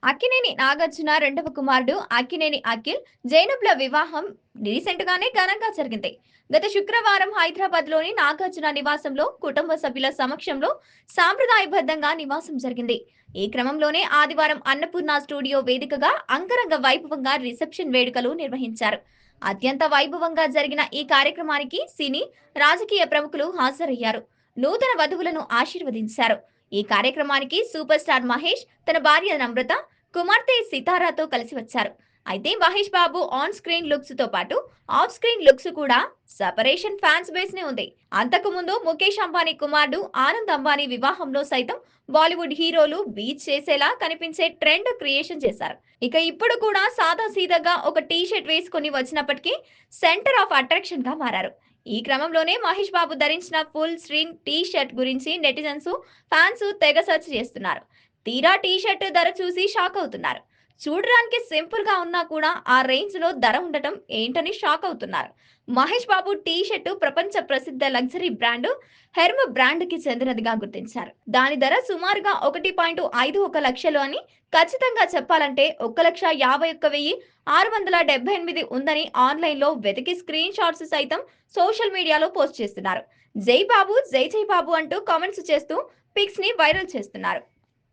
అక్కినేని నాగార్జున రెండవ కుమారుడు అక్కినేని అఖిల్, జైనబ్‌ల వివాహం రీసెంట్ గానే ఘనంగా జరిగింది. గత శుక్రవారం హైదరాబాద్ లోని నాగార్జున నివాసంలో కుటుంబ సభ్యుల సమక్షంలో సాంప్రదాయబద్ధంగా నివాసం జరిగింది. ఈ క్రమంలోనే ఆదివారం అన్నపూర్ణ స్టూడియో వేదికగా అంగరంగ వైభవంగా రిసెప్షన్ వేడుకలు నిర్వహించారు. అత్యంత వైభవంగా జరిగిన ఈ కార్యక్రమానికి సినీ, రాజకీయ ప్రముఖులు హాజరయ్యారు. నూతన వధువులను ఆశీర్వదించారు. ఈ కార్యక్రమానికి సూపర్ స్టార్ మహేష్, తన భార్య నమ్రత, కుమార్తె సితారాతో కలిసి వచ్చారు. అయితే Mahesh Babu on screen looks తో పాటు ఆఫ్ స్క్రీన్ లుక్స్ కూడా సెపరేషన్ ఫ్యాన్స్ బేస్ నే ఉంది. అంతకు ముందు ముఖేష్ అంబానీ కుమారుడు ఆనంద్ అంబానీ వివాహంలో సైతం బాలీవుడ్ హీరోలు బీచ్ చేసేలా కనిపించే ట్రెండ్ క్రియేషన్ చేశారు. ఇక ఇప్పుడు కూడా సాదా సీదాగా ఒక టీ షర్ట్ వేసుకొని వచ్చినప్పటికీ సెంటర్ ఆఫ్ అట్రాక్షన్ గా మారారు. ఈ క్రమంలోనే మహేష్ బాబు ధరించిన ఫుల్ స్క్రీన్ టీ షర్ట్ గురించి నెటిజన్స్, ఫ్యాన్స్ తెగ సెర్చ్ చేస్తున్నారు. తీరా టీ షర్ట్ ధర చూసి షాక్ అవుతున్నారు. చూడడానికి సింపుల్ గా ఉన్నా కూడా ఆ రేంజ్ లో ధర ఉండటం ఏంటని షాక్ అవుతున్నారు. మహేష్ బాబు టీ షర్ట్ ప్రపంచ ప్రసిద్ధ లగ్జరీ బ్రాండ్ హెర్మ్ బ్రాండ్ కి చెందినదిగా గుర్తించారు. దాని ధర సుమారుగా 1.51 లక్షలు అని, ఖచ్చితంగా చెప్పాలంటే 1,51,678 ఉందని ఆన్లైన్ లో వెతికి స్క్రీన్ షాట్స్ సైతం సోషల్ మీడియాలో పోస్ట్ చేస్తున్నారు. జై బాబు, జై జై బాబు అంటూ కామెంట్స్ చేస్తూ పిక్స్ ని వైరల్ చేస్తున్నారు.